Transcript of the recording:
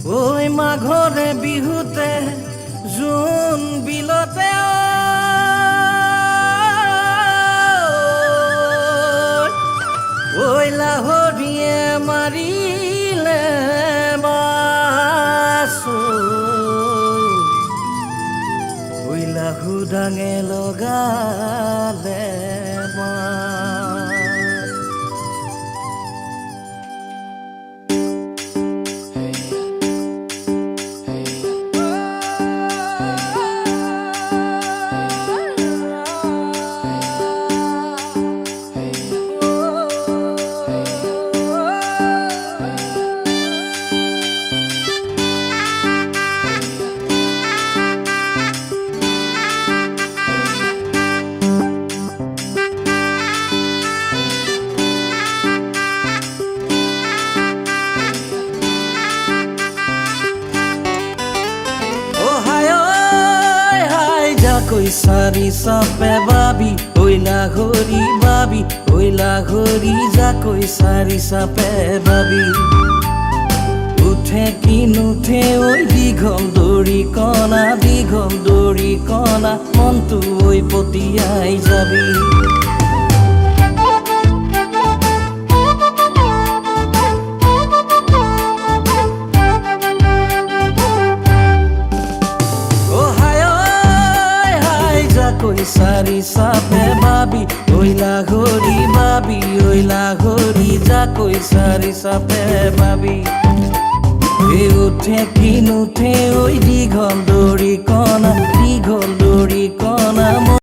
ওই মাঘৰে বিহুতে জোন বিলতে ওই লাহৰীয়ে মাৰিলে মাছ ওই লাহু ডাঙে লগালে কই সারি সাপে বাবি ওই লাহরি যা কই সারি সাপে বাবি উঠে কি নুঠে ওই দীঘল দড়ি কণা মনটো ওই পতিয়াই যাবি কই সারি সাপে বাবি ওই লাহরি যা কই সারি সাপে বাবি উঠে কি নুঠে ওই দীঘল দড়ি কণা